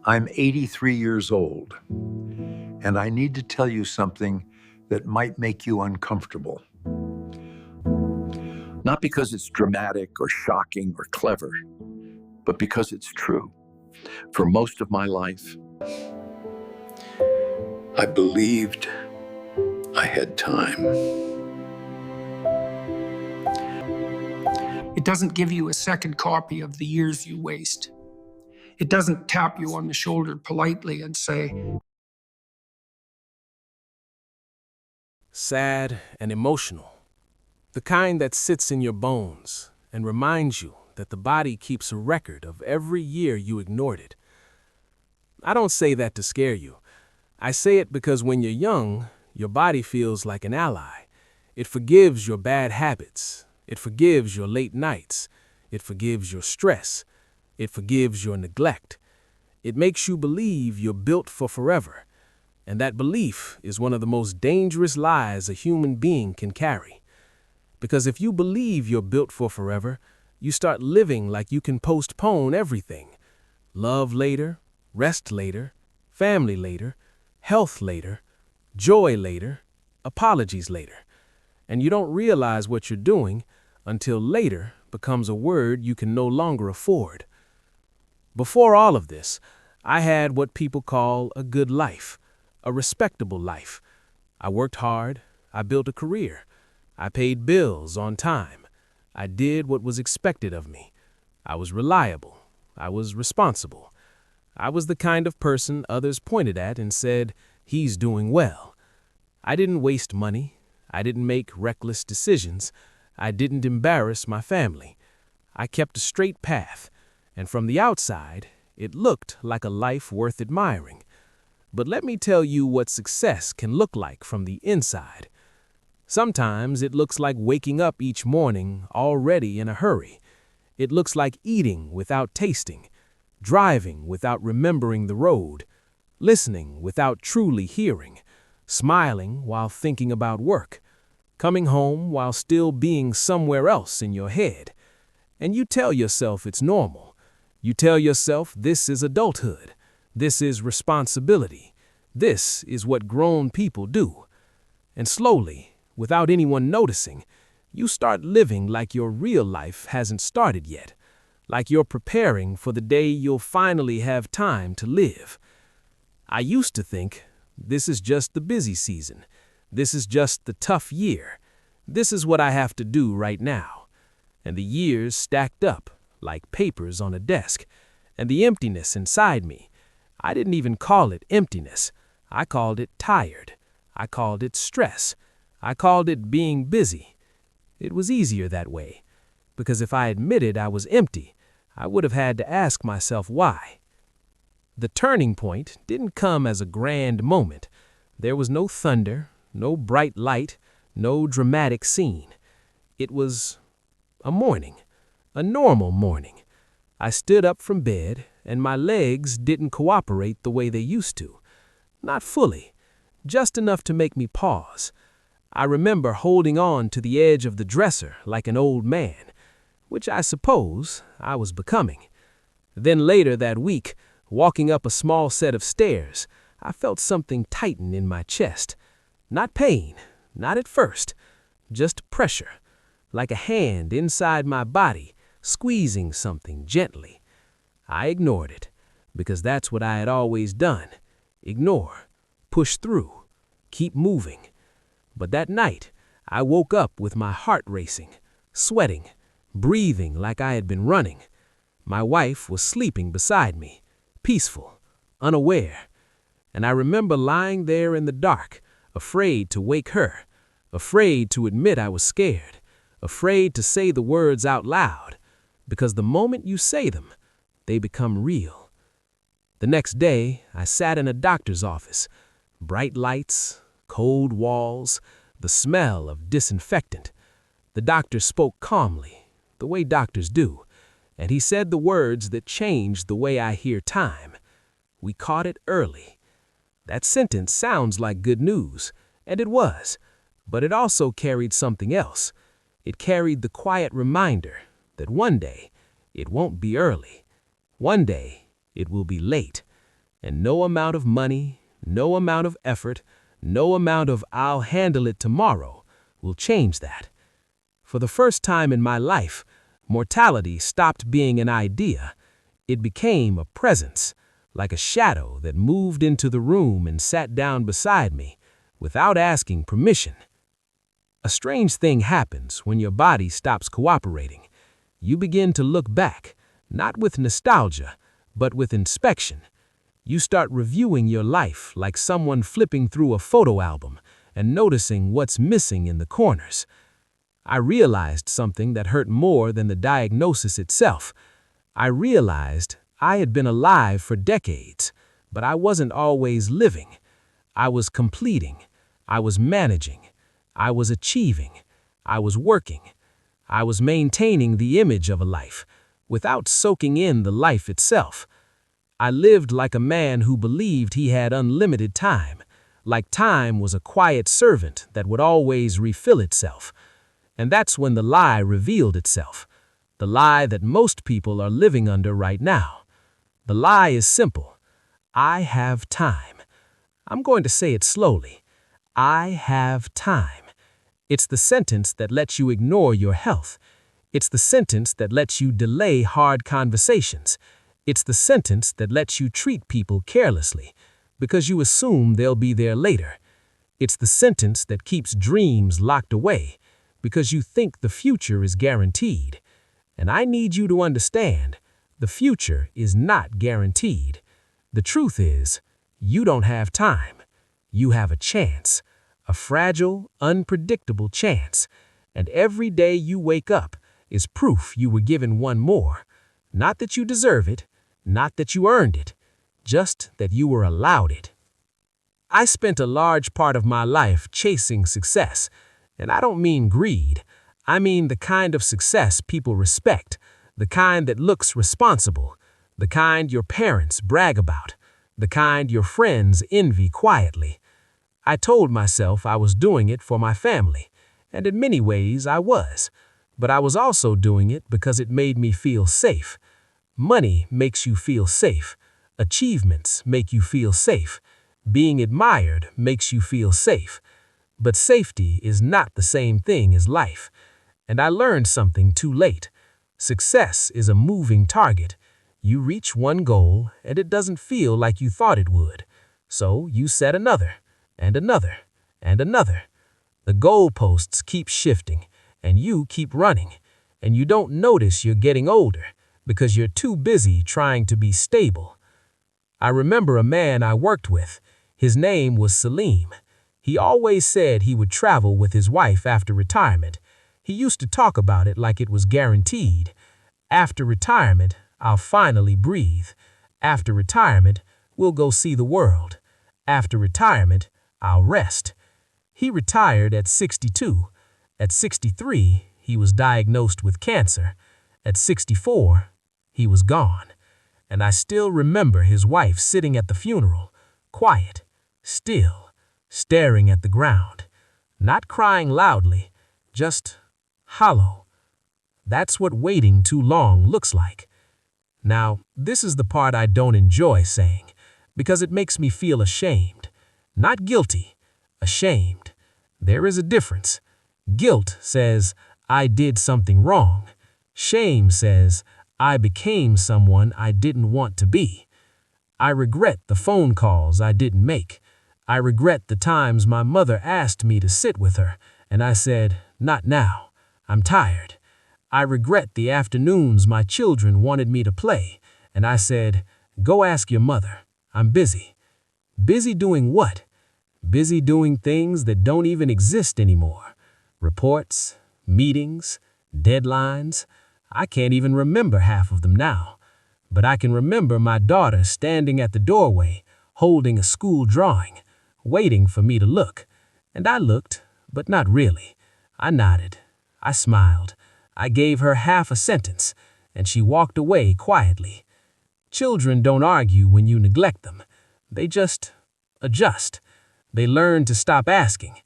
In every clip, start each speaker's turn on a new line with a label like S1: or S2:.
S1: I'm 83 years old, and I need to tell you something that might make you uncomfortable. Not because it's dramatic or shocking or clever, but because it's true. For most of my life, I believed I had time.
S2: It doesn't give you a second copy of the years you waste. It doesn't tap you on the shoulder politely and say,
S3: sad and emotional. The kind that sits in your bones and reminds you that the body keeps a record of every year you ignored it. I don't say that to scare you. I say it because when you're young, your body feels like an ally. It forgives your bad habits. It forgives your late nights. It forgives your stress. It forgives your neglect. It makes you believe you're built for forever. And that belief is one of the most dangerous lies a human being can carry. Because if you believe you're built for forever, you start living like you can postpone everything. Love later, rest later, family later, health later, joy later, apologies later. And you don't realize what you're doing until later becomes a word you can no longer afford. Before all of this, I had what people call a good life, a respectable life. I worked hard. I built a career. I paid bills on time. I did what was expected of me. I was reliable. I was responsible. I was the kind of person others pointed at and said, he's doing well. I didn't waste money. I didn't make reckless decisions. I didn't embarrass my family. I kept a straight path, and from the outside, it looked like a life worth admiring. But let me tell you what success can look like from the inside. Sometimes it looks like waking up each morning already in a hurry. It looks like eating without tasting, driving without remembering the road, listening without truly hearing, smiling while thinking about work, coming home while still being somewhere else in your head. And you tell yourself it's normal. You tell yourself this is adulthood. This is responsibility. This is what grown people do. And slowly, without anyone noticing, you start living like your real life hasn't started yet, like you're preparing for the day you'll finally have time to live. I used to think, this is just the busy season. This is just the tough year. This is what I have to do right now. And the years stacked up like papers on a desk, and the emptiness inside me, I didn't even call it emptiness. I called it tired. I called it stress. I called it being busy. It was easier that way, because if I admitted I was empty, I would have had to ask myself why. The turning point didn't come as a grand moment. There was no thunder, no bright light, no dramatic scene. It was a morning, a normal morning. I stood up from bed, and my legs didn't cooperate the way they used to. Not fully, just enough to make me pause. I remember holding on to the edge of the dresser like an old man, which I suppose I was becoming. Then later that week, walking up a small set of stairs, I felt something tighten in my chest. Not pain, not at first, just pressure, like a hand inside my body squeezing something gently. I ignored it, because that's what I had always done. Ignore, push through, keep moving. But that night, I woke up with my heart racing, sweating, breathing like I had been running. My wife was sleeping beside me, peaceful, unaware. And I remember lying there in the dark, afraid to wake her, afraid to admit I was scared, afraid to say the words out loud, because the moment you say them, they become real. The next day, I sat in a doctor's office. Bright lights, cold walls, the smell of disinfectant. The doctor spoke calmly, the way doctors do, and he said the words that changed the way I hear time. We caught it early. That sentence sounds like good news, and it was, but it also carried something else. It carried the quiet reminder that one day it won't be early. One day it will be late. And no amount of money, no amount of effort, no amount of "I'll handle it tomorrow" will change that. For the first time in my life, mortality stopped being an idea. It became a presence, like a shadow that moved into the room and sat down beside me without asking permission. A strange thing happens when your body stops cooperating. You begin to look back, not with nostalgia, but with inspection. You start reviewing your life like someone flipping through a photo album and noticing what's missing in the corners. I realized something that hurt more than the diagnosis itself. I realized I had been alive for decades, but I wasn't always living. I was completing. I was managing. I was achieving. I was working. I was maintaining the image of a life without soaking in the life itself. I lived like a man who believed he had unlimited time, like time was a quiet servant that would always refill itself. And that's when the lie revealed itself, the lie that most people are living under right now. The lie is simple. I have time. I'm going to say it slowly. I have time. It's the sentence that lets you ignore your health. It's the sentence that lets you delay hard conversations. It's the sentence that lets you treat people carelessly because you assume they'll be there later. It's the sentence that keeps dreams locked away because you think the future is guaranteed. And I need you to understand, the future is not guaranteed. The truth is, you don't have time. You have a chance, a fragile, unpredictable chance. And every day you wake up is proof you were given one more. Not that you deserve it, not that you earned it, just that you were allowed it. I spent a large part of my life chasing success, and I don't mean greed. I mean the kind of success people respect, the kind that looks responsible, the kind your parents brag about, the kind your friends envy quietly. I told myself I was doing it for my family, and in many ways I was, but I was also doing it because it made me feel safe. Money makes you feel safe. Achievements make you feel safe. Being admired makes you feel safe. But safety is not the same thing as life. And I learned something too late. Success is a moving target. You reach one goal, and it doesn't feel like you thought it would. So you set another, and another, and another. The goalposts keep shifting, and you keep running. And you don't notice you're getting older because you're too busy trying to be stable. I remember a man I worked with. His name was Salim. He always said he would travel with his wife after retirement. He used to talk about it like it was guaranteed. After retirement, I'll finally breathe. After retirement, we'll go see the world. After retirement, I'll rest. He retired at 62. At 63, he was diagnosed with cancer. At 64, he was gone. And I still remember his wife sitting at the funeral, quiet, still, staring at the ground, not crying loudly, just hollow. That's what waiting too long looks like. Now, this is the part I don't enjoy saying, because it makes me feel ashamed. Not guilty, ashamed. There is a difference. Guilt says, I did something wrong. Shame says, I became someone I didn't want to be. I regret the phone calls I didn't make. I regret the times my mother asked me to sit with her, and I said, not now. I'm tired. I regret the afternoons my children wanted me to play, and I said, go ask your mother. I'm busy. Busy doing what? Busy doing things that don't even exist anymore. Reports, meetings, deadlines. I can't even remember half of them now. But I can remember my daughter standing at the doorway, holding a school drawing, waiting for me to look. And I looked, but not really. I nodded. I smiled. I gave her half a sentence, and she walked away quietly. Children don't argue when you neglect them. They just adjust. They learn to stop asking.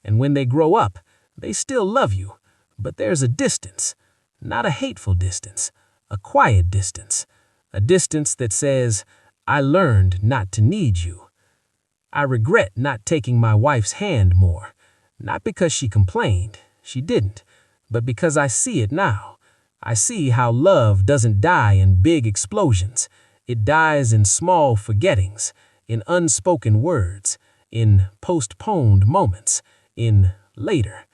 S3: And when they grow up, they still love you. But there's a distance. Not a hateful distance. A quiet distance. A distance that says, I learned not to need you. I regret not taking my wife's hand more, not because she complained, she didn't, but because I see it now. I see how love doesn't die in big explosions. It dies in small forgettings, in unspoken words, in postponed moments, in later.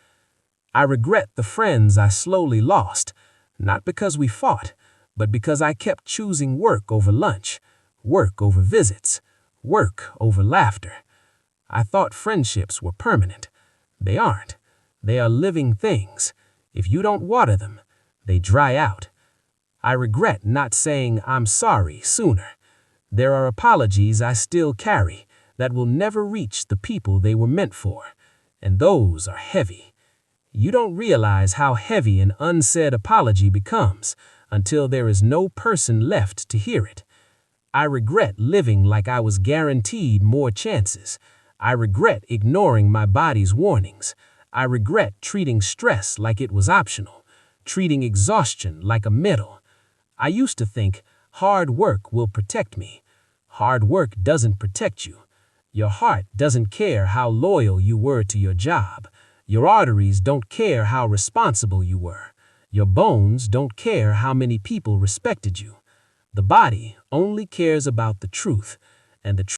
S3: I regret the friends I slowly lost, not because we fought, but because I kept choosing work over lunch, work over visits, work over laughter. I thought friendships were permanent. They aren't. They are living things. If you don't water them, they dry out. I regret not saying I'm sorry sooner. There are apologies I still carry that will never reach the people they were meant for, and those are heavy. You don't realize how heavy an unsaid apology becomes until there is no person left to hear it. I regret living like I was guaranteed more chances. I regret ignoring my body's warnings. I regret treating stress like it was optional, treating exhaustion like a medal. I used to think hard work will protect me. Hard work doesn't protect you. Your heart doesn't care how loyal you were to your job. Your arteries don't care how responsible you were. Your bones don't care how many people respected you. The body only cares about the truth, and the